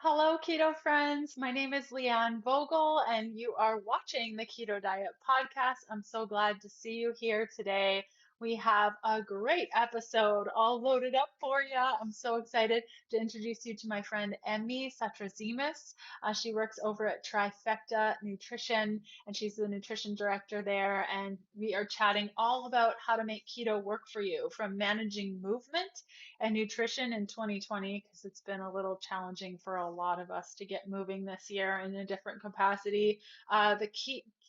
Hello, keto friends. My name is Leanne Vogel, and you are watching the Keto Diet Podcast. I'm so glad to see you here today. We have a great episode all loaded up for you. I'm so excited to introduce you to my friend Emmy Satrazimis. She works over at Trifecta Nutrition, and she's the nutrition director there. And we are chatting all about how to make keto work for you, from managing movement and nutrition in 2020 because it's been a little challenging for a lot of us to get moving this year in a different capacity.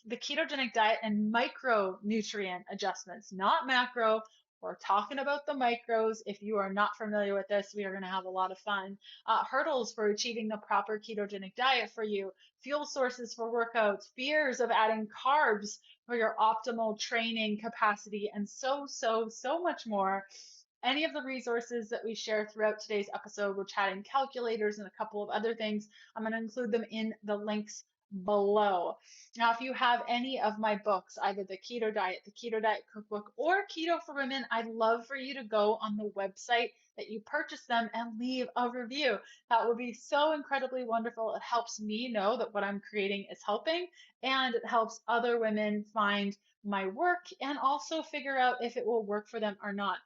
The ketogenic diet and micronutrient adjustments, not macro. We're talking about the micros. If you are not familiar with this, we are going to have a lot of fun. Hurdles for achieving the proper ketogenic diet for you, fuel sources for workouts, fears of adding carbs for your optimal training capacity, and so much more. Any of the resources that we share throughout today's episode, we're chatting calculators and a couple of other things. I'm going to include them in the links below. Now, if you have any of my books, either the Keto Diet Cookbook, or Keto for Women, I'd love for you to go on the website that you purchase them and leave a review. That would be so incredibly wonderful. It helps me know that what I'm creating is helping, and it helps other women find my work and also figure out if it will work for them or not.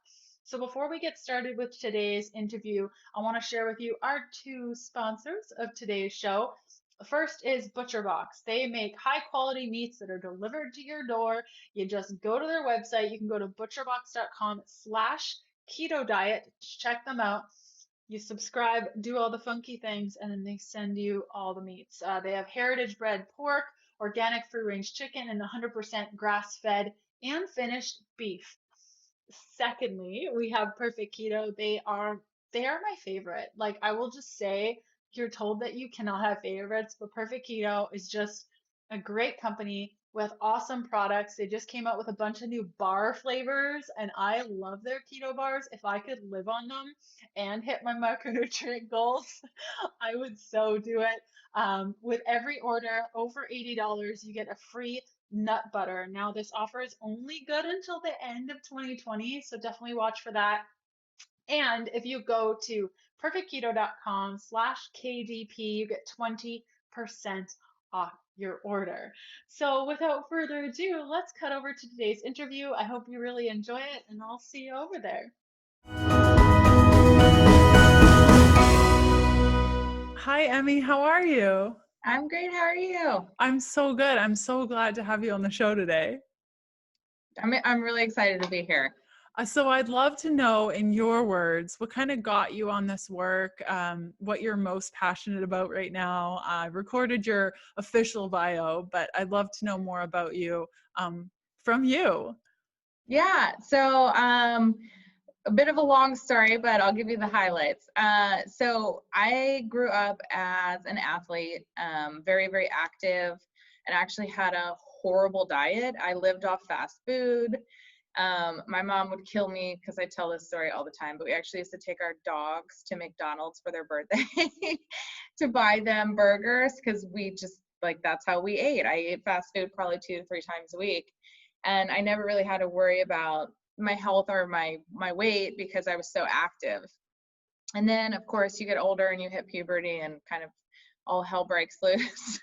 So before we get started with today's interview, I want to share with you our two sponsors of today's show. First is ButcherBox. They make high quality meats that are delivered to your door. You just go to their website. You can go to butcherbox.com/keto diet to check them out. You subscribe, do all the funky things, and then they send you all the meats. They have heritage bred pork, organic free range chicken, and 100% grass fed and finished beef. Secondly, we have Perfect Keto. They are my favorite. Like, I will just say, you're told that you cannot have favorites, but Perfect Keto is just a great company with awesome products. They just came out with a bunch of new bar flavors, and I love their keto bars. If I could live on them and hit my macronutrient goals, I would so do it. With every order over $80, you get a free nut butter. Now, this offer is only good until the end of 2020, so definitely watch for that. And if you go to perfectketo.com/KDP, you get 20% off your order. So without further ado, let's cut over to today's interview. I hope you really enjoy it, and I'll see you over there. Hi, Emmy. How are you? I'm great. How are you? I'm so good. I'm so glad to have you on the show today. I'm really excited to be here. So I'd love to know, in your words, what kind of got you on this work, what you're most passionate about right now. I recorded your official bio, but I'd love to know more about you from you. Yeah. A bit of a long story, but I'll give you the highlights. So I grew up as an athlete, very, very active, and actually had a horrible diet. I lived off fast food. My mom would kill me because I tell this story all the time, but we actually used to take our dogs to McDonald's for their birthday to buy them burgers because we just like that's how we ate. I ate fast food probably 2 to 3 times a week, and I never really had to worry about my health or my weight because I was so active. And then of course you get older and you hit puberty and kind of all hell breaks loose.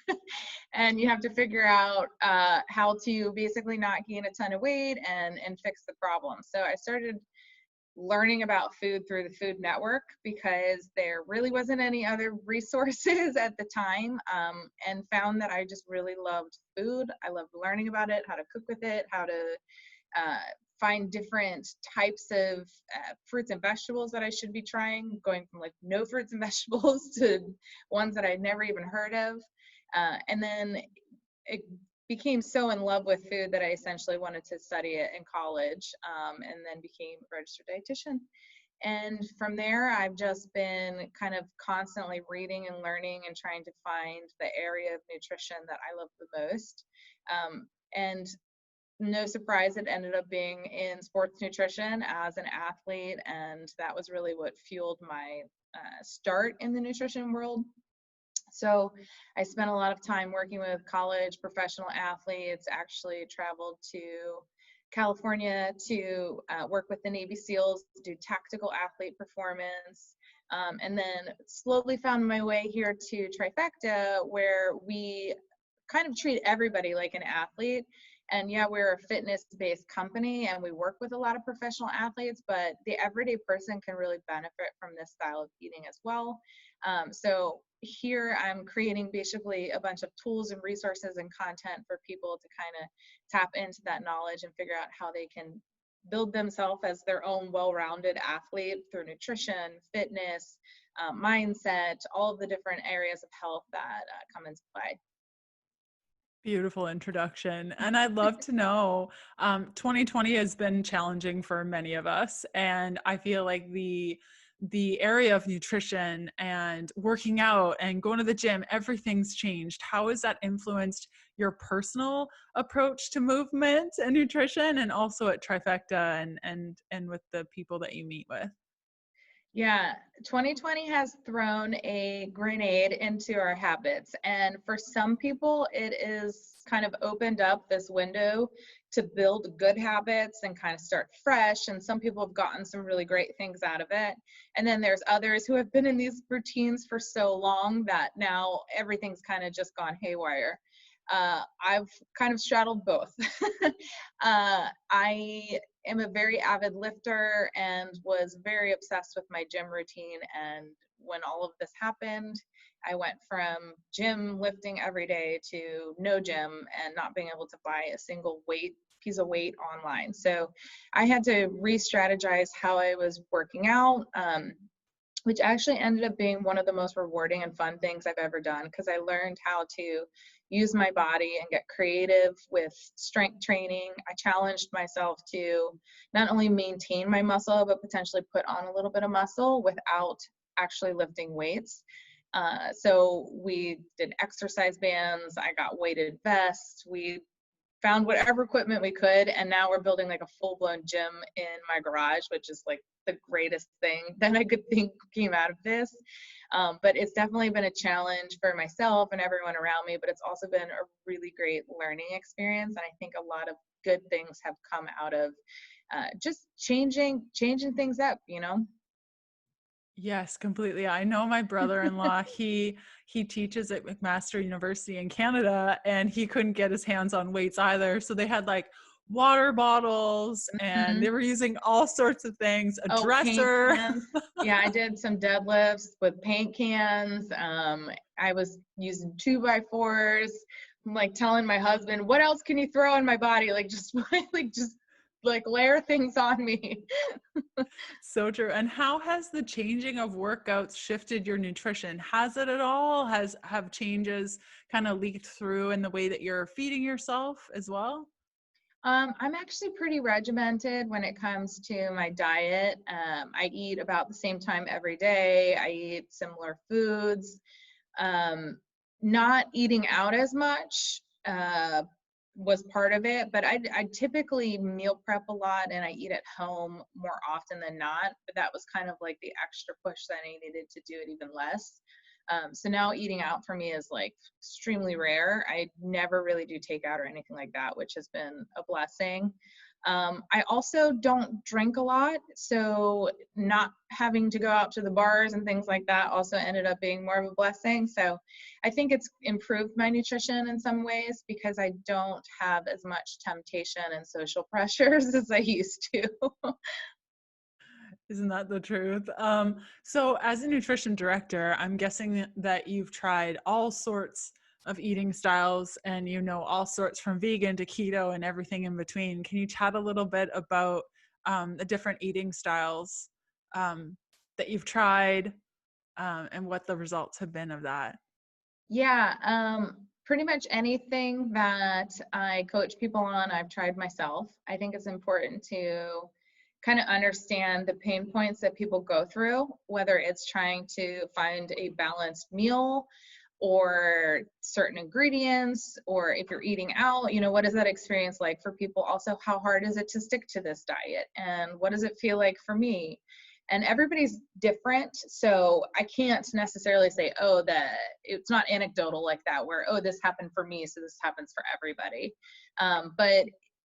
And you have to figure out how to basically not gain a ton of weight and fix the problem. So I started learning about food through the Food Network because there really wasn't any other resources at the time, and found that I just really loved food. I loved learning about it, how to cook with it, how to find different types of fruits and vegetables that I should be trying, going from like no fruits and vegetables to ones that I'd never even heard of. And then it became so in love with food that I essentially wanted to study it in college, and then became a registered dietitian. And from there, I've just been kind of constantly reading and learning and trying to find the area of nutrition that I love the most. And no surprise, it ended up being in sports nutrition as an athlete, and that was really what fueled my start in the nutrition world. So I spent a lot of time working with college professional athletes, actually traveled to California to work with the Navy SEALs, do tactical athlete performance, And then slowly found my way here to Trifecta, where we kind of treat everybody like an athlete. And yeah, we're a fitness-based company and we work with a lot of professional athletes, but the everyday person can really benefit from this style of eating as well. So here I'm creating basically a bunch of tools and resources and content for people to kind of tap into that knowledge and figure out how they can build themselves as their own well-rounded athlete through nutrition, fitness, mindset, all of the different areas of health that come into play. Beautiful introduction. And I'd love to know, 2020 has been challenging for many of us. And I feel like the area of nutrition and working out and going to the gym, everything's changed. How has that influenced your personal approach to movement and nutrition, and also at Trifecta and with the people that you meet with? Yeah, 2020 has thrown a grenade into our habits. And for some people, it is kind of opened up this window to build good habits and kind of start fresh. And some people have gotten some really great things out of it. And then there's others who have been in these routines for so long that now everything's kind of just gone haywire. I've kind of straddled both. I am a very avid lifter and was very obsessed with my gym routine. And when all of this happened, I went from gym lifting every day to no gym and not being able to buy a single piece of weight online. So I had to re-strategize how I was working out, which actually ended up being one of the most rewarding and fun things I've ever done, because I learned how to use my body and get creative with strength training. I challenged myself to not only maintain my muscle, but potentially put on a little bit of muscle without actually lifting weights. So we did exercise bands, I got weighted vests, we found whatever equipment we could, and now we're building like a full-blown gym in my garage, which is like the greatest thing that I could think came out of this. But it's definitely been a challenge for myself and everyone around me, but it's also been a really great learning experience. And I think a lot of good things have come out of just changing things up, you know? Yes, completely. I know my brother-in-law, he teaches at McMaster University in Canada, and he couldn't get his hands on weights either. So they had like water bottles and Mhm. they were using all sorts of things, a Oh, paint dresser. cans. Yeah, I did some deadlifts with paint cans. I was using 2x4s. I'm like telling my husband, what else can you throw in my body? Like just like layer things on me. So true. And how has the changing of workouts shifted your nutrition? Has it at all? Have changes kind of leaked through in the way that you're feeding yourself as well? I'm actually pretty regimented when it comes to my diet. I eat about the same time every day. I eat similar foods. Um, Not eating out as much was part of it, but I typically meal prep a lot and I eat at home more often than not. But that was kind of like the extra push that I needed to do it even less. So now eating out for me is like extremely rare. I never really do takeout or anything like that, which has been a blessing. I also don't drink a lot, so not having to go out to the bars and things like that also ended up being more of a blessing. So I think it's improved my nutrition in some ways because I don't have as much temptation and social pressures as I used to. Isn't that the truth? So as a nutrition director, I'm guessing that you've tried all sorts of eating styles and you know all sorts from vegan to keto and everything in between. Can you chat a little bit about the different eating styles that you've tried and what the results have been of that? Yeah, pretty much anything that I coach people on, I've tried myself. I think it's important to kind of understand the pain points that people go through, whether it's trying to find a balanced meal or certain ingredients, or if you're eating out, you know, what is that experience like for people? Also, how hard is it to stick to this diet? And what does it feel like for me? And everybody's different, so I can't necessarily say, oh, that it's not anecdotal like that, where, oh, this happened for me, so this happens for everybody. But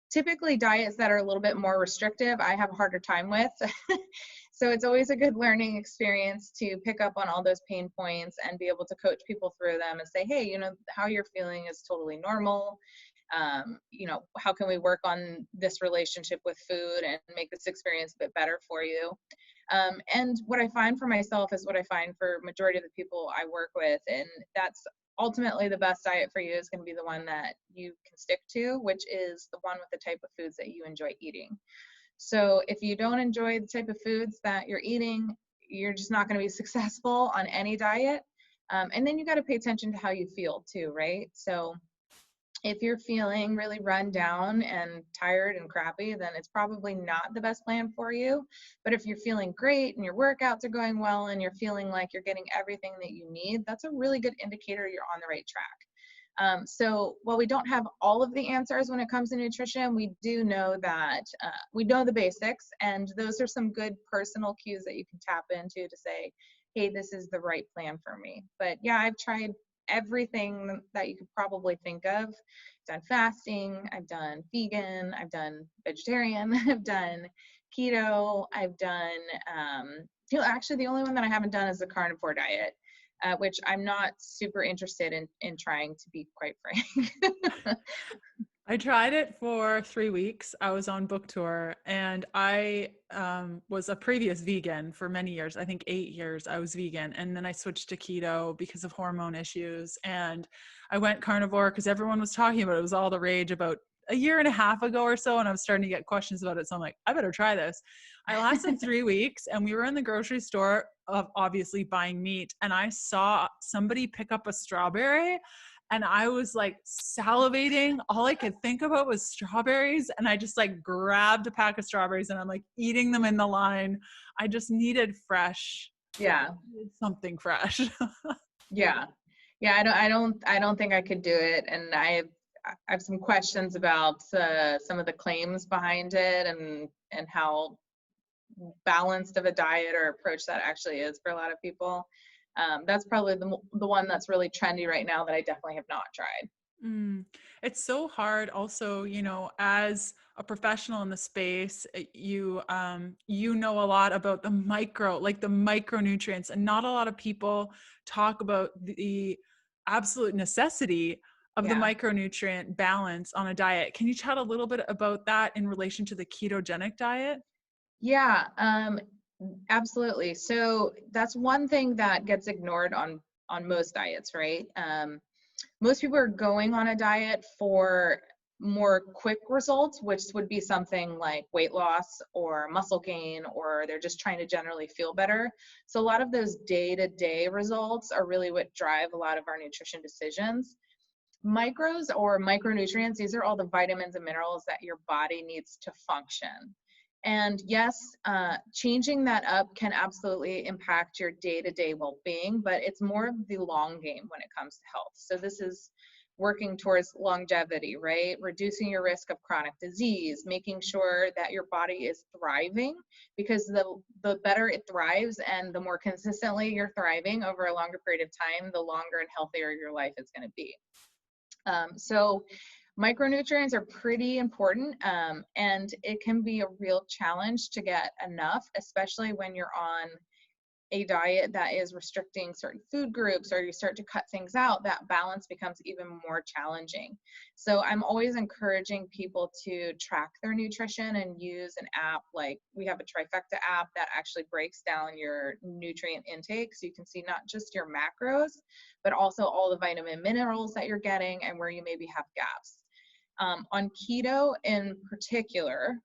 typically diets that are a little bit more restrictive, I have a harder time with. So it's always a good learning experience to pick up on all those pain points and be able to coach people through them and say, hey, you know, how you're feeling is totally normal. You know, how can we work on this relationship with food and make this experience a bit better for you? And what I find for myself is what I find for majority of the people I work with, and that's ultimately the best diet for you is going to be the one that you can stick to, which is the one with the type of foods that you enjoy eating. So if you don't enjoy the type of foods that you're eating, you're just not going to be successful on any diet. And then you got to pay attention to how you feel too, right? So if you're feeling really run down and tired and crappy, then it's probably not the best plan for you. But if you're feeling great and your workouts are going well and you're feeling like you're getting everything that you need, that's a really good indicator you're on the right track. So while we don't have all of the answers when it comes to nutrition, we do know that we know the basics, and those are some good personal cues that you can tap into to say, hey, this is the right plan for me. But yeah, I've tried everything that you could probably think of. I've done fasting, I've done vegan, I've done vegetarian, I've done keto, I've done, actually the only one that I haven't done is the carnivore diet. Which I'm not super interested in trying, to be quite frank. I tried it for 3 weeks. I was on book tour, and I was a previous vegan for many years. I think 8 years I was vegan. And then I switched to keto because of hormone issues. And I went carnivore because everyone was talking about it. It was all the rage about a year and a half ago or so. And I was starting to get questions about it. So I'm like, I better try this. I lasted 3 weeks, and we were in the grocery store of obviously buying meat. And I saw somebody pick up a strawberry, and I was like salivating. All I could think about was strawberries. And I just like grabbed a pack of strawberries and I'm like eating them in the line. I just needed fresh. Yeah. Something fresh. Yeah. Yeah. I don't think I could do it. And I have some questions about some of the claims behind it and how balanced of a diet or approach that actually is for a lot of people. That's probably the one that's really trendy right now that I definitely have not tried. It's so hard also, you know, as a professional in the space, you know a lot about the micronutrients, and not a lot of people talk about the absolute necessity of the micronutrient balance on a diet. Can you chat a little bit about that in relation to the ketogenic diet? Yeah, absolutely. So that's one thing that gets ignored on most diets, right? Most people are going on a diet for more quick results, which would be something like weight loss or muscle gain, or they're just trying to generally feel better. So a lot of those day-to-day results are really what drive a lot of our nutrition decisions. Micros or micronutrients, these are all the vitamins and minerals that your body needs to function. And yes, changing that up can absolutely impact your day-to-day well-being, but it's more of the long game when it comes to health. So this is working towards longevity, right? Reducing your risk of chronic disease, making sure that your body is thriving, because the better it thrives and the more consistently you're thriving over a longer period of time, the longer and healthier your life is going to be. So micronutrients are pretty important, and it can be a real challenge to get enough, especially when you're on a diet that is restricting certain food groups, or you start to cut things out. That balance becomes even more challenging. So I'm always encouraging people to track their nutrition and use an app. Like we have a Trifecta app that actually breaks down your nutrient intake, so you can see not just your macros, but also all the vitamin minerals that you're getting and where you maybe have gaps. On keto in particular,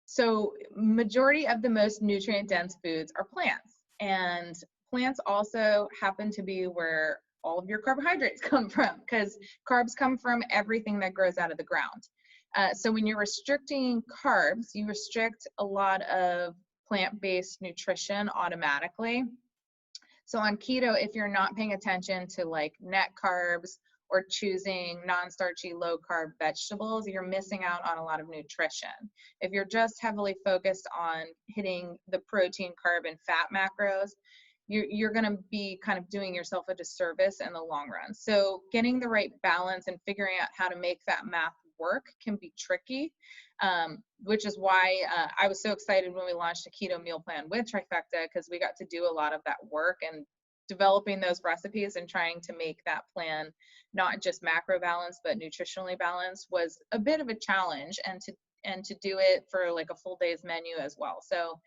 so majority of the most nutrient dense foods are plants. And plants also happen to be where all of your carbohydrates come from, because carbs come from everything that grows out of the ground. So when you're restricting carbs, you restrict a lot of plant-based nutrition automatically. So on keto, if you're not paying attention to like net carbs or choosing non-starchy low-carb vegetables, you're missing out on a lot of nutrition. If you're just heavily focused on hitting the protein, carb, and fat macros, you're going to be kind of doing yourself a disservice in the long run. So getting the right balance and figuring out how to make that math work can be tricky. which is why I was so excited when we launched a keto meal plan with Trifecta, because we got to do a lot of that work and developing those recipes and trying to make that plan not just macro balanced but nutritionally balanced was a bit of a challenge, and to do it for like a full day's menu as well. So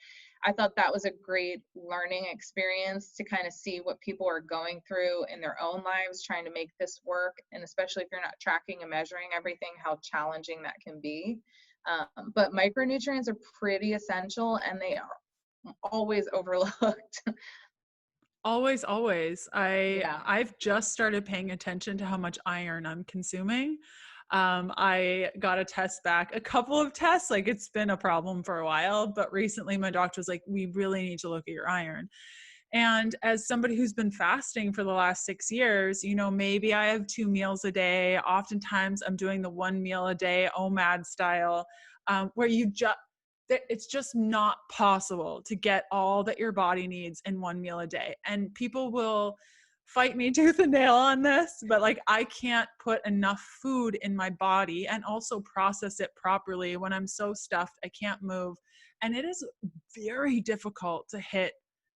I thought that was a great learning experience to kind of see what people are going through in their own lives trying to make this work, and especially if you're not tracking and measuring everything, how challenging that can be. But micronutrients are pretty essential, and they are always overlooked. Always, always. Yeah. I've just started paying attention to how much iron I'm consuming. I got a test back, a couple of tests, like it's been a problem for a while, but recently my doctor was like, we really need to look at your iron. And as somebody who's been fasting for the last 6 years, you know, maybe I have 2 meals a day. Oftentimes I'm doing the 1 meal a day, OMAD style, where it's just not possible to get all that your body needs in 1 meal a day. And people will fight me tooth and nail on this, but like I can't put enough food in my body and also process it properly when I'm so stuffed I can't move. And it is very difficult to hit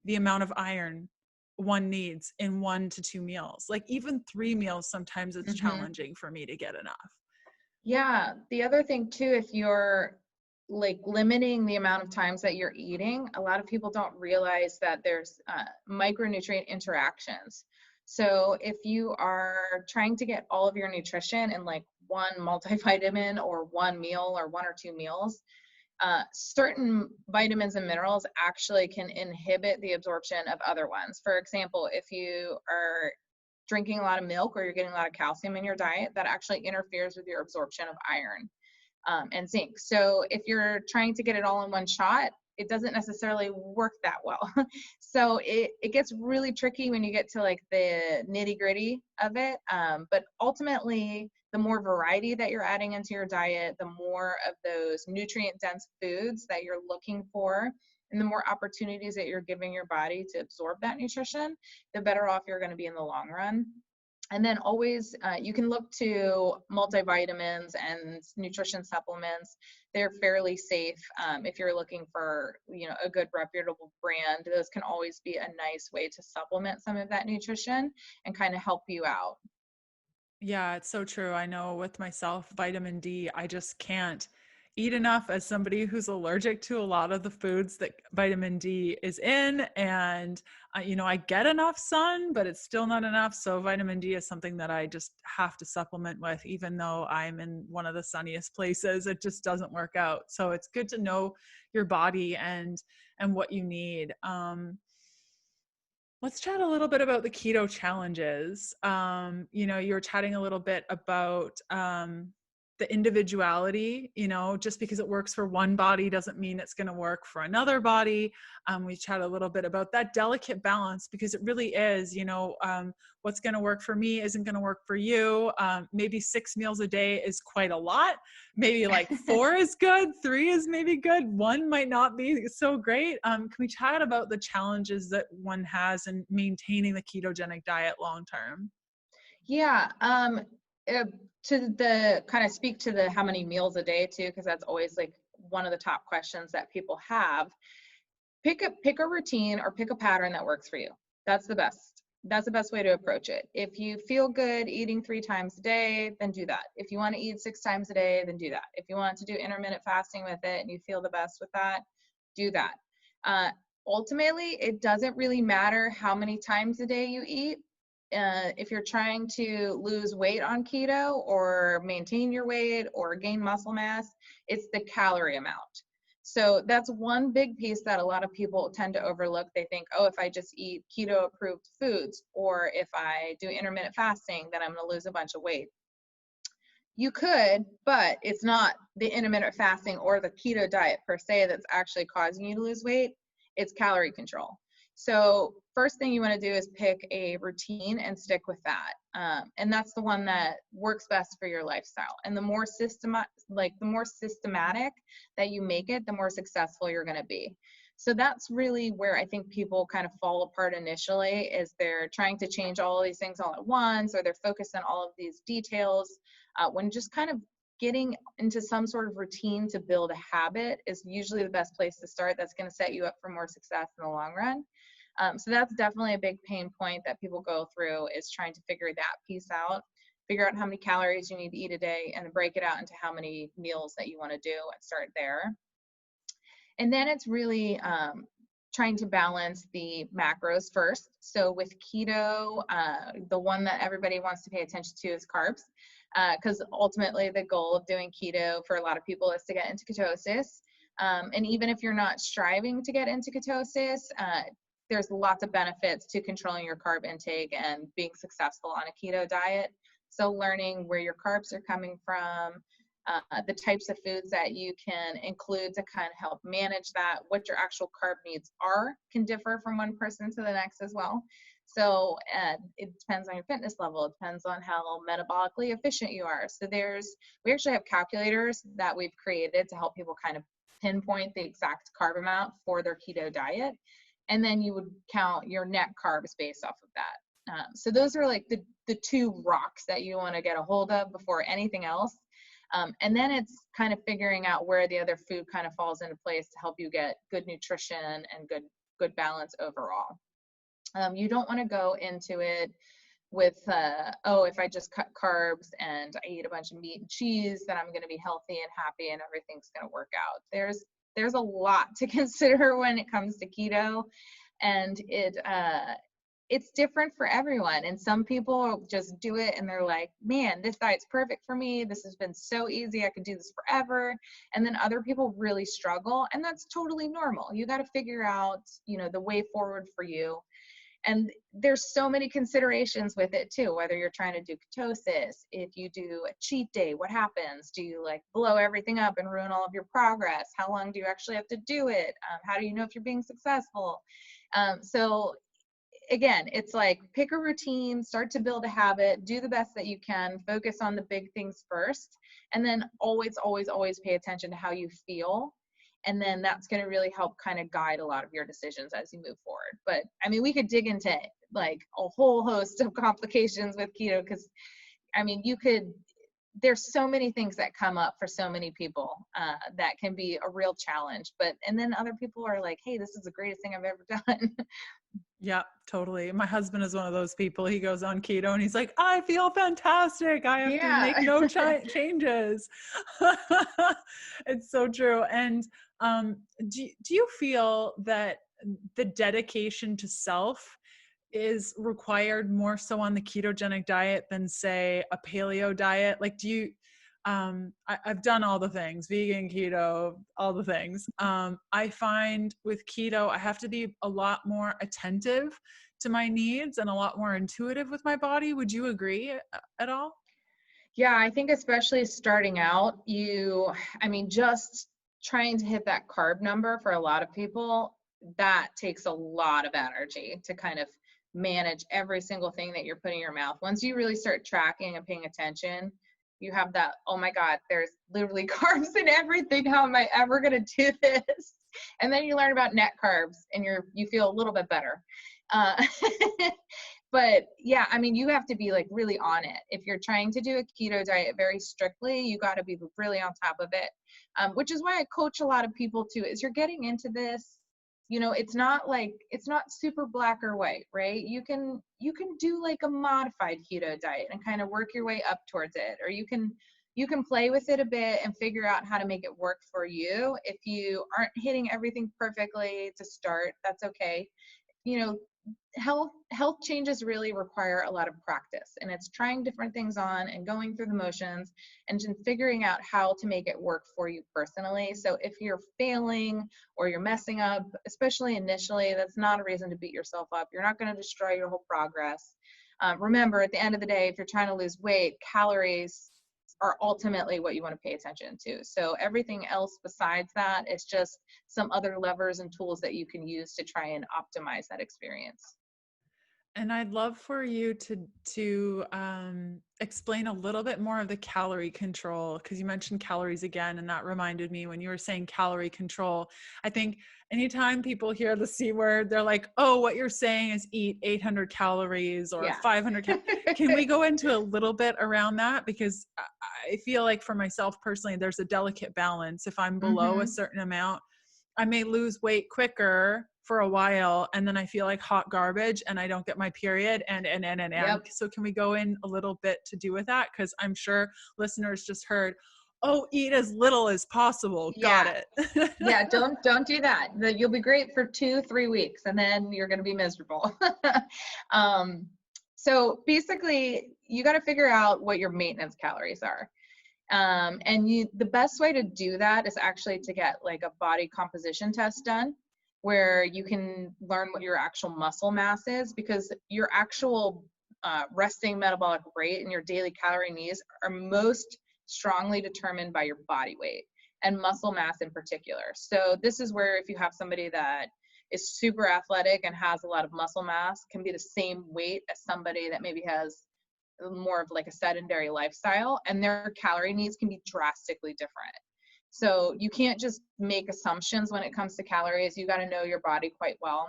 the amount of iron one needs in 1 to 2 meals. Like even 3 meals, sometimes it's challenging for me to get enough. Yeah. The other thing too, if you're like limiting the amount of times that you're eating, a lot of people don't realize that there's micronutrient interactions. So if you are trying to get all of your nutrition in like 1 multivitamin or 1 meal or 1 or 2 meals, certain vitamins and minerals actually can inhibit the absorption of other ones. For example, if you are drinking a lot of milk or you're getting a lot of calcium in your diet, that actually interferes with your absorption of iron and zinc. So if you're trying to get it all in one shot, it doesn't necessarily work that well. So it gets really tricky when you get to like the nitty gritty of it. But ultimately, the more variety that you're adding into your diet, the more of those nutrient dense foods that you're looking for, and the more opportunities that you're giving your body to absorb that nutrition, the better off you're going to be in the long run. And then always, you can look to multivitamins and nutrition supplements. They're fairly safe. If you're looking for, you know, a good reputable brand, those can always be a nice way to supplement some of that nutrition and kind of help you out. Yeah, it's so true. I know with myself, vitamin D, I just can't eat enough as somebody who's allergic to a lot of the foods that vitamin D is in. And, you know, I get enough sun, but it's still not enough. So vitamin D is something that I just have to supplement with, even though I'm in one of the sunniest places, it just doesn't work out. So it's good to know your body and what you need. Let's chat a little bit about the keto challenges. You know, you were chatting a little bit about the individuality, you know, just because it works for one body doesn't mean it's going to work for another body. We chat a little bit about that delicate balance, because it really is, you know, what's going to work for me isn't going to work for you. Maybe 6 meals a day is quite a lot. Maybe like 4 is good, 3 is maybe good, 1 might not be so great. Can we chat about the challenges that one has in maintaining the ketogenic diet long term? Yeah. To the kind of speak to the how many meals a day too, because that's always like one of the top questions that people have. Pick a routine or pick a pattern that works for you. That's the best way to approach it. If you feel good eating 3 times a day, then do that. If you want to eat 6 times a day, then do that. If you want to do intermittent fasting with it and you feel the best with that, do that. Ultimately, it doesn't really matter how many times a day you eat. If you're trying to lose weight on keto or maintain your weight or gain muscle mass, it's the calorie amount. So that's one big piece that a lot of people tend to overlook. They think, oh, if I just eat keto approved foods or if I do intermittent fasting, then I'm going to lose a bunch of weight. You could, but it's not the intermittent fasting or the keto diet per se that's actually causing you to lose weight. It's calorie control. So first thing you want to do is pick a routine and stick with that. And that's the one that works best for your lifestyle. And the more systematic that you make it, the more successful you're going to be. So that's really where I think people kind of fall apart initially, is they're trying to change all of these things all at once, or they're focused on all of these details when just kind of getting into some sort of routine to build a habit is usually the best place to start. That's going to set you up for more success in the long run. So that's definitely a big pain point that people go through, is trying to figure that piece out, figure out how many calories you need to eat a day, and then break it out into how many meals that you want to do and start there. And then it's really trying to balance the macros first. So with keto, the one that everybody wants to pay attention to is carbs, because ultimately the goal of doing keto for a lot of people is to get into ketosis. And even if you're not striving to get into ketosis, there's lots of benefits to controlling your carb intake and being successful on a keto diet. So learning where your carbs are coming from, the types of foods that you can include to kind of help manage that, what your actual carb needs are, can differ from one person to the next as well. So it depends on your fitness level. It depends on how metabolically efficient you are. So we actually have calculators that we've created to help people kind of pinpoint the exact carb amount for their keto diet. And then you would count your net carbs based off of that. So those are like the two rocks that you want to get a hold of before anything else. And then it's kind of figuring out where the other food kind of falls into place to help you get good nutrition and good balance overall. You don't want to go into it with, if I just cut carbs and I eat a bunch of meat and cheese, then I'm going to be healthy and happy and everything's going to work out. There's a lot to consider when it comes to keto, and it's different for everyone. And some people just do it and they're like, man, this diet's perfect for me. This has been so easy. I could do this forever. And then other people really struggle, and that's totally normal. You got to figure out, the way forward for you. And there's so many considerations with it too, whether you're trying to do ketosis, if you do a cheat day, what happens? Do you blow everything up and ruin all of your progress? How long do you actually have to do it? How do you know if you're being successful? So again, it's pick a routine, start to build a habit, do the best that you can, focus on the big things first, and then always, always, always pay attention to how you feel. And then that's going to really help kind of guide a lot of your decisions as you move forward. But I mean, we could dig into a whole host of complications with keto, because I mean, there's so many things that come up for so many people that can be a real challenge. And then other people are like, hey, this is the greatest thing I've ever done. Yeah, totally. My husband is one of those people. He goes on keto and he's like, I feel fantastic. I have to make no changes. It's so true. And do you feel that the dedication to self is required more so on the ketogenic diet than, say, a paleo diet? I've done all the things, vegan, keto, all the things. I find with keto, I have to be a lot more attentive to my needs and a lot more intuitive with my body. Would you agree at all? Yeah, I think especially starting out, just trying to hit that carb number for a lot of people, that takes a lot of energy to kind of manage every single thing that you're putting in your mouth. Once you really start tracking and paying attention, you have that, oh my God, there's literally carbs in everything. How am I ever going to do this? And then you learn about net carbs and you feel a little bit better. But yeah, I mean, you have to be really on it. If you're trying to do a keto diet very strictly, you got to be really on top of it. Which is why I coach a lot of people too, is you're getting into this, it's not super black or white, right? You can do a modified keto diet and kind of work your way up towards it, or you can play with it a bit and figure out how to make it work for you. If you aren't hitting everything perfectly to start, that's okay. Health changes really require a lot of practice, and it's trying different things on and going through the motions and just figuring out how to make it work for you personally. So if you're failing or you're messing up, especially initially, that's not a reason to beat yourself up. You're not going to destroy your whole progress. Remember, at the end of the day, if you're trying to lose weight, calories are ultimately what you want to pay attention to. So everything else besides that is just some other levers and tools that you can use to try and optimize that experience. And I'd love for you to explain a little bit more of the calorie control, because you mentioned calories again, and that reminded me when you were saying calorie control. I think anytime people hear the C word, they're like, "Oh, what you're saying is eat 800 calories or Yeah. 500 Can we go into a little bit around that? Because I feel like for myself personally, there's a delicate balance. If I'm below a certain amount, I may lose weight quicker for a while, and then I feel like hot garbage and I don't get my period and. Yep. So can we go in a little bit to do with that? Because I'm sure listeners just heard, oh, eat as little as possible. Got Yeah. it. Yeah, don't do that. You'll be great for 2-3 weeks and then you're going to be miserable. So basically you got to figure out what your maintenance calories are. And the best way to do that is actually to get like a body composition test done, where you can learn what your actual muscle mass is, because your actual resting metabolic rate and your daily calorie needs are most strongly determined by your body weight and muscle mass in particular. So this is where if you have somebody that is super athletic and has a lot of muscle mass, can be the same weight as somebody that maybe has more of like a sedentary lifestyle, and their calorie needs can be drastically different. So you can't just make assumptions when it comes to calories. You got to know your body quite well.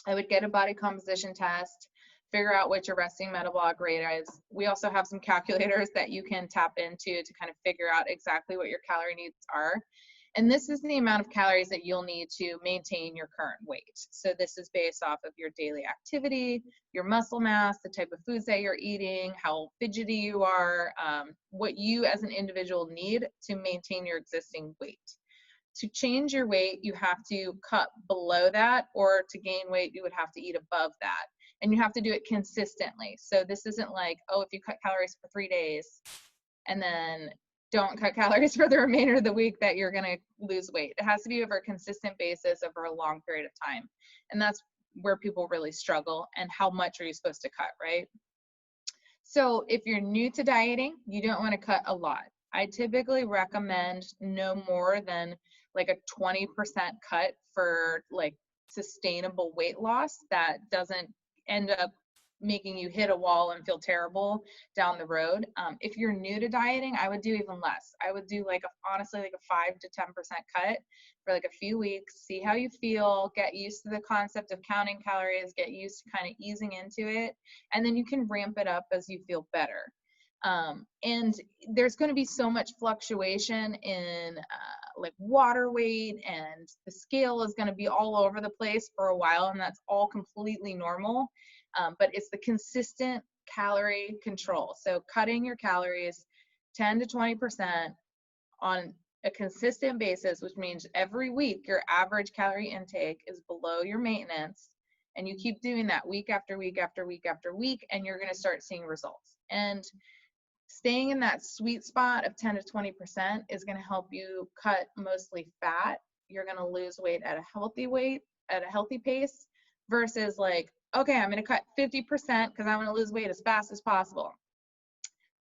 I would get a body composition test, figure out what your resting metabolic rate is. We also have some calculators that you can tap into to kind of figure out exactly what your calorie needs are. And this is the amount of calories that you'll need to maintain your current weight. So this is based off of your daily activity, your muscle mass, the type of foods that you're eating, how fidgety you are, what you as an individual need to maintain your existing weight. To change your weight, you have to cut below that, or to gain weight, you would have to eat above that. And you have to do it consistently. So this isn't like, oh, if you cut calories for 3 days and then don't cut calories for the remainder of the week, that you're going to lose weight. It has to be over a consistent basis over a long period of time. And that's where people really struggle. And how much are you supposed to cut, right? So if you're new to dieting, you don't want to cut a lot. I typically recommend no more than like a 20% cut for like sustainable weight loss that doesn't end up making you hit a wall and feel terrible down the road. If you're new to dieting, I would do even less. I would do like honestly like a 5 to 10% cut for like a few weeks, see how you feel, get used to the concept of counting calories, get used to kind of easing into it, and then you can ramp it up as you feel better. And there's going to be so much fluctuation in like water weight, and the scale is going to be all over the place for a while, and that's all completely normal. But it's the consistent calorie control. So cutting your calories 10 to 20% on a consistent basis, which means every week your average calorie intake is below your maintenance, and you keep doing that week after week after week after week, and you're going to start seeing results. And staying in that sweet spot of 10 to 20% is going to help you cut mostly fat. You're going to lose weight at a healthy pace, versus like, okay, I'm going to cut 50% because I want to lose weight as fast as possible.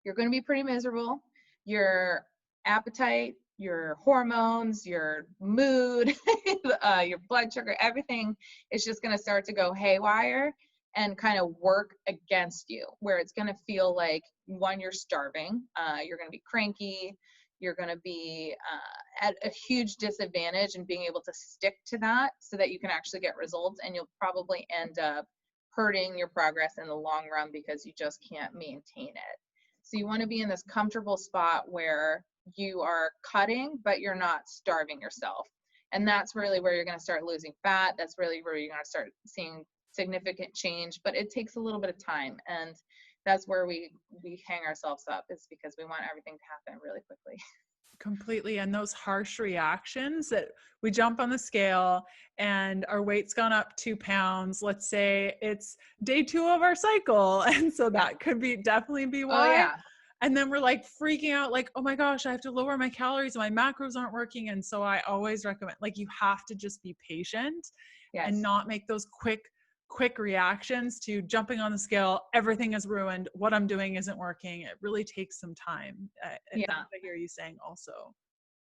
You're going to be pretty miserable. Your appetite, your hormones, your mood, your blood sugar, everything is just going to start to go haywire and kind of work against you, where it's going to feel like, one, you're starving, you're going to be cranky, you're going to be at a huge disadvantage in being able to stick to that so that you can actually get results, and you'll probably end up hurting your progress in the long run because you just can't maintain it. So you want to be in this comfortable spot where you are cutting, but you're not starving yourself. And that's really where you're going to start losing fat. That's really where you're going to start seeing significant change, but it takes a little bit of time. And that's where we hang ourselves up, is because we want everything to happen really quickly. Completely. And those harsh reactions that we jump on the scale and our weight's gone up 2 pounds, let's say it's day 2 of our cycle. And so that could be definitely be why. Oh, yeah. And then we're like freaking out, like, oh my gosh, I have to lower my calories. My macros aren't working. And so I always recommend, like, you have to just be patient. Yes. And not make those quick reactions to jumping on the scale. Everything is ruined. What I'm doing isn't working. It really takes some time. And that's what I hear you saying also.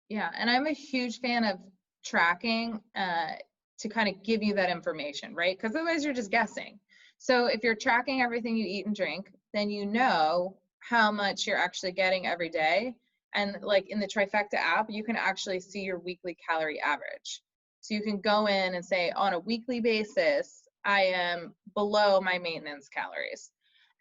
Yeah. And I'm a huge fan of tracking to kind of give you that information, right? Because otherwise you're just guessing. So if you're tracking everything you eat and drink, then you know how much you're actually getting every day. And like in the Trifecta app, you can actually see your weekly calorie average. So you can go in and say, on a weekly basis, I am below my maintenance calories.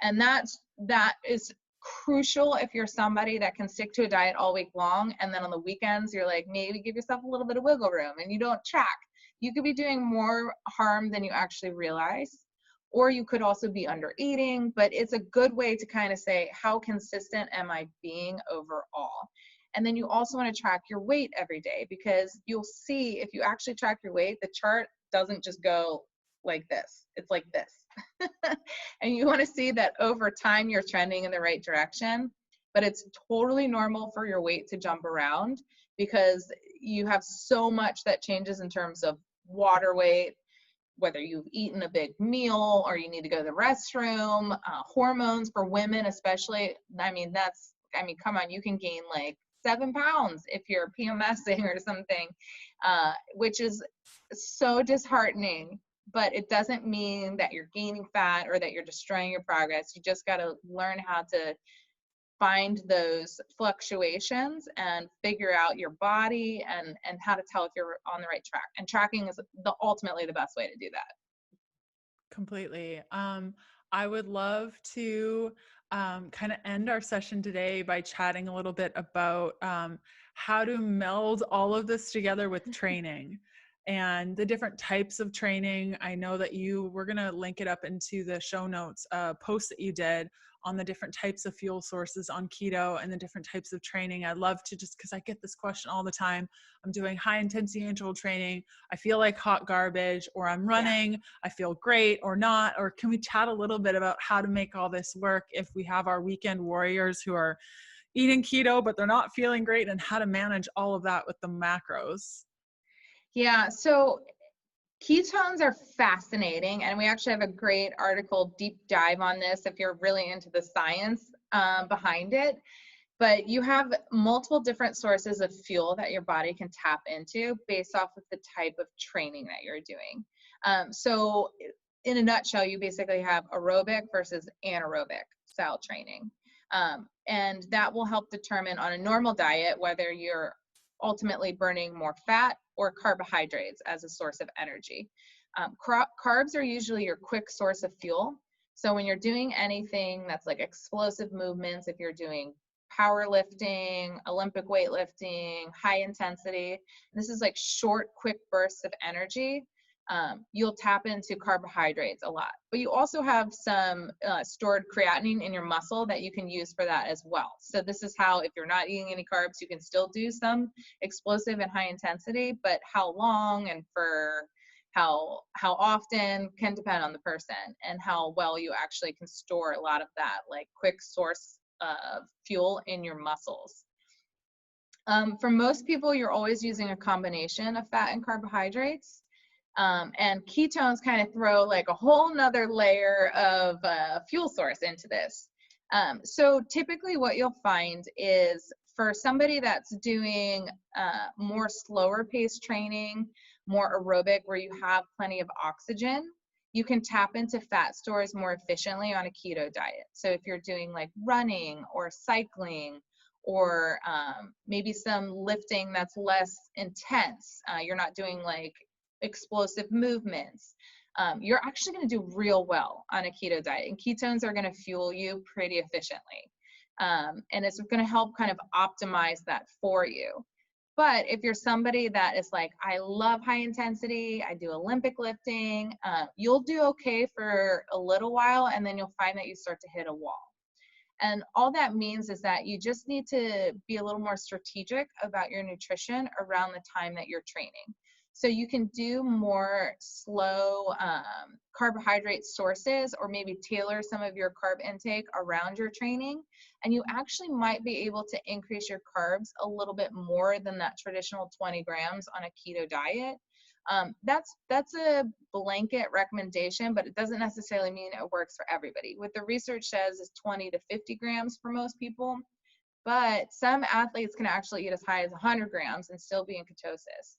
And that is crucial if you're somebody that can stick to a diet all week long, and then on the weekends you're like, maybe give yourself a little bit of wiggle room and you don't track. You could be doing more harm than you actually realize, or you could also be under eating. But it's a good way to kind of say, how consistent am I being overall? And then you also want to track your weight every day, because you'll see if you actually track your weight, the chart doesn't just go like this, it's like this. And you want to see that over time you're trending in the right direction. But it's totally normal for your weight to jump around, because you have so much that changes in terms of water weight, whether you've eaten a big meal or you need to go to the restroom, hormones for women especially. I mean, come on, you can gain like 7 pounds if you're PMSing or something, which is so disheartening. But it doesn't mean that you're gaining fat or that you're destroying your progress. You just got to learn how to find those fluctuations and figure out your body and how to tell if you're on the right track. And tracking is ultimately the best way to do that. Completely. I would love to kind of end our session today by chatting a little bit about how to meld all of this together with training and the different types of training. I know that we're going to link it up into the show notes, post that you did on the different types of fuel sources on keto and the different types of training. I'd love to, just because I get this question all the time. I'm doing high intensity interval training. I feel like hot garbage, or I'm running. Yeah. I feel great or not. Or can we chat a little bit about how to make all this work if we have our weekend warriors who are eating keto, but they're not feeling great, and how to manage all of that with the macros? Yeah. So ketones are fascinating, and we actually have a great article, deep dive on this if you're really into the science behind it. But you have multiple different sources of fuel that your body can tap into based off of the type of training that you're doing. So in a nutshell, you basically have aerobic versus anaerobic style training. And that will help determine on a normal diet whether you're ultimately burning more fat or carbohydrates as a source of energy. Carbs are usually your quick source of fuel. So when you're doing anything that's like explosive movements, if you're doing powerlifting, Olympic weightlifting, high intensity, this is like short, quick bursts of energy, you'll tap into carbohydrates a lot. But you also have some stored creatinine in your muscle that you can use for that as well. So this is how, if you're not eating any carbs, you can still do some explosive and high intensity, but how long and for how often can depend on the person, and how well you actually can store a lot of that like quick source of fuel in your muscles. For most people, you're always using a combination of fat and carbohydrates. And ketones kind of throw like a whole nother layer of fuel source into this. So typically what you'll find is, for somebody that's doing more slower paced training, more aerobic, where you have plenty of oxygen, you can tap into fat stores more efficiently on a keto diet. So if you're doing like running or cycling, or maybe some lifting that's less intense, you're not doing like explosive movements, you're actually going to do real well on a keto diet, and ketones are going to fuel you pretty efficiently, and it's going to help kind of optimize that for you. But if you're somebody that is like, I love high intensity, I do Olympic lifting, you'll do okay for a little while, and then you'll find that you start to hit a wall. And all that means is that you just need to be a little more strategic about your nutrition around the time that you're training. So you can do more slow carbohydrate sources, or maybe tailor some of your carb intake around your training, and you actually might be able to increase your carbs a little bit more than that traditional 20 grams on a keto diet. That's a blanket recommendation, but it doesn't necessarily mean it works for everybody. What the research says is 20 to 50 grams for most people, but some athletes can actually eat as high as 100 grams and still be in ketosis.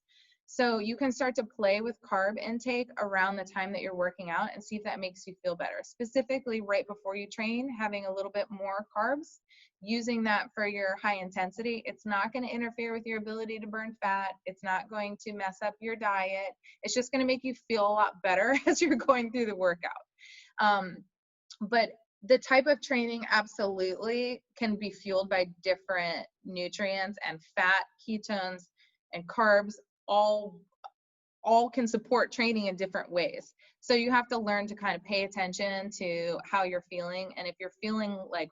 So you can start to play with carb intake around the time that you're working out and see if that makes you feel better. Specifically, right before you train, having a little bit more carbs, using that for your high intensity, it's not going to interfere with your ability to burn fat. It's not going to mess up your diet. It's just going to make you feel a lot better as you're going through the workout. But the type of training absolutely can be fueled by different nutrients, and fat, ketones, and carbs all can support training in different ways. So you have to learn to kind of pay attention to how you're feeling. And if you're feeling like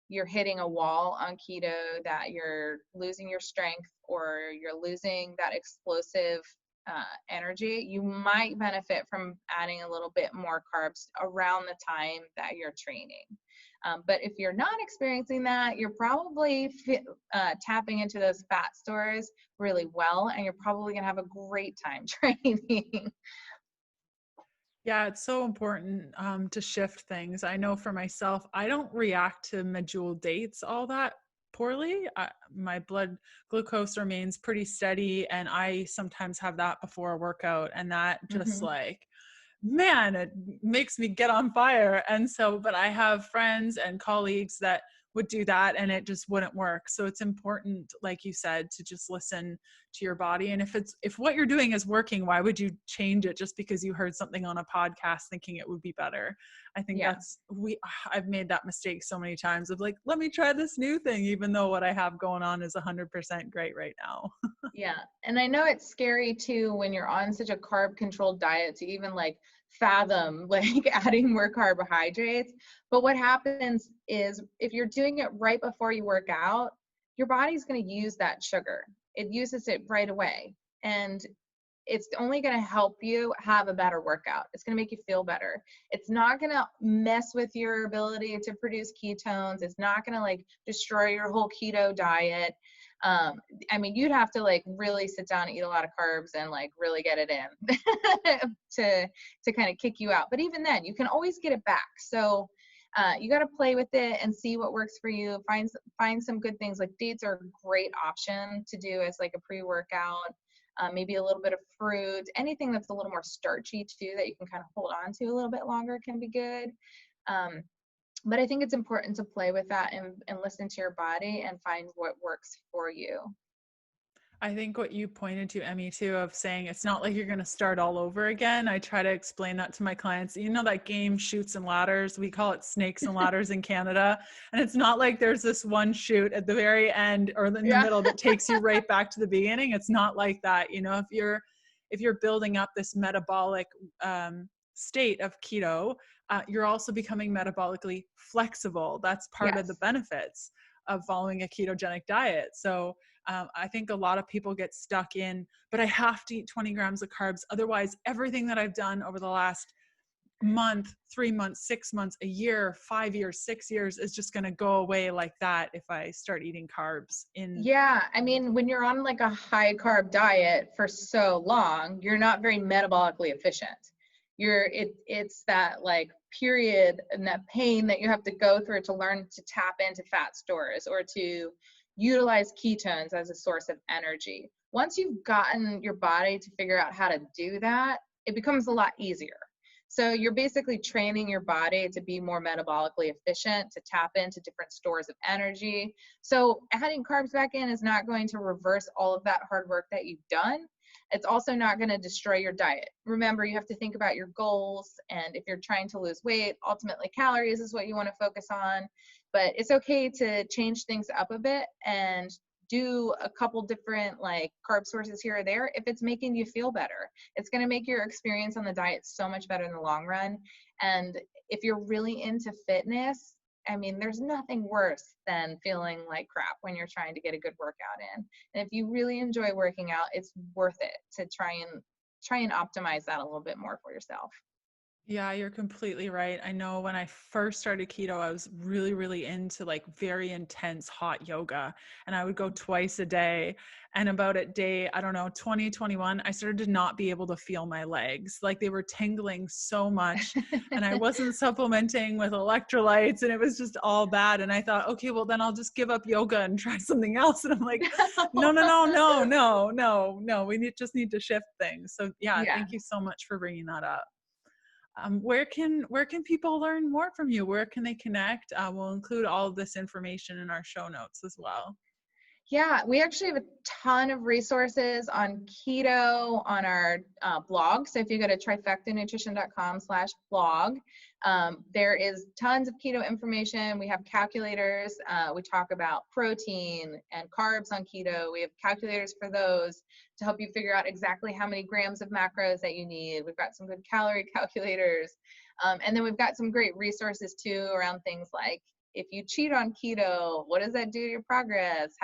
you're hitting a wall on keto, that you're losing your strength or you're losing that explosive energy, you might benefit from adding a little bit more carbs around the time that you're training. But if you're not experiencing that, you're probably tapping into those fat stores really well, and you're probably going to have a great time training. Yeah, it's so important to shift things. I know for myself, I don't react to medjool dates all that poorly. My blood glucose remains pretty steady, and I sometimes have that before a workout, and that just like, man, it makes me get on fire. And so, but I have friends and colleagues that would do that and it just wouldn't work. So it's important, like you said, to just listen to your body. And if what you're doing is working, why would you change it just because you heard something on a podcast thinking it would be better? I think I've made that mistake so many times of like, let me try this new thing, even though what I have going on is 100% great right now. Yeah. And I know it's scary too when you're on such a carb controlled diet to even like fathom like adding more carbohydrates. But what happens is if you're doing it right before you work out, your body's going to use that sugar. It uses it right away. And it's only going to help you have a better workout. It's going to make you feel better. It's not going to mess with your ability to produce ketones. It's not going to like destroy your whole keto diet. I mean, you'd have to like really sit down and eat a lot of carbs and like really get it in to kind of kick you out. But even then, you can always get it back. So you got to play with it and see what works for you. Find some good things. Like dates are a great option to do as like a pre-workout. Maybe a little bit of fruit. Anything that's a little more starchy too that you can kind of hold on to a little bit longer can be good. But I think it's important to play with that and listen to your body and find what works for you. I think what you pointed to, Emmy, too, of saying it's not like you're going to start all over again. I try to explain that to my clients. You know, that game Chutes and Ladders, we call it Snakes and Ladders in Canada. And it's not like there's this one chute at the very end or in the middle that takes you right back to the beginning. It's not like that. You know, if you're building up this metabolic state of keto, you're also becoming metabolically flexible. That's part of the benefits of following a ketogenic diet. So I think a lot of people get stuck in, but I have to eat 20 grams of carbs. Otherwise, everything that I've done over the last month, 3 months, 6 months, a year, 5 years, 6 years is just going to go away like that if I start eating carbs in. Yeah. I mean, when you're on like a high carb diet for so long, you're not very metabolically efficient. It's that like period and that pain that you have to go through to learn to tap into fat stores or to utilize ketones as a source of energy. Once you've gotten your body to figure out how to do that, it becomes a lot easier. So you're basically training your body to be more metabolically efficient, to tap into different stores of energy. So adding carbs back in is not going to reverse all of that hard work that you've done. It's also not going to destroy your diet. Remember, you have to think about your goals. And if you're trying to lose weight, ultimately calories is what you want to focus on. But it's okay to change things up a bit and do a couple different like carb sources here or there if it's making you feel better. It's going to make your experience on the diet so much better in the long run. And if you're really into fitness, I mean, there's nothing worse than feeling like crap when you're trying to get a good workout in. And if you really enjoy working out, it's worth it to try and optimize that a little bit more for yourself. Yeah, you're completely right. I know when I first started keto, I was really, really into like very intense hot yoga, and I would go twice a day. And about at day, I don't know, 20, 21, I started to not be able to feel my legs. Like they were tingling so much, and I wasn't supplementing with electrolytes, and it was just all bad. And I thought, okay, well, then I'll just give up yoga and try something else. And I'm like, no, no, no, no, no, no, no. Just need to shift things. So yeah, Yeah. thank you so much for bringing that up. Where can people learn more from you? Where can they connect? We'll include all of this information in our show notes as well. Yeah, we actually have a ton of resources on keto on our blog. So if you go to trifectanutrition.com/blog, there is tons of keto information. We have calculators. We talk about protein and carbs on keto. We have calculators for those to help you figure out exactly how many grams of macros that you need. We've got some good calorie calculators. And then we've got some great resources too around things like, if you cheat on keto, what does that do to your progress?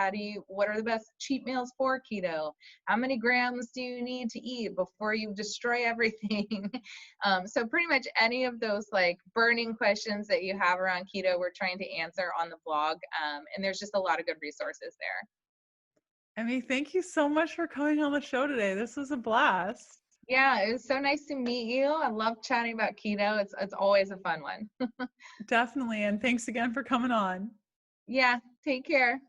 What are the best cheat meals for keto? How many grams do you need to eat before you destroy everything? So pretty much any of those like burning questions that you have around keto, we're trying to answer on the blog. And there's just a lot of good resources there. Emmy, thank you so much for coming on the show today. This was a blast. Yeah, it was so nice to meet you. I love chatting about keto. It's always a fun one. Definitely. And thanks again for coming on. Yeah, take care.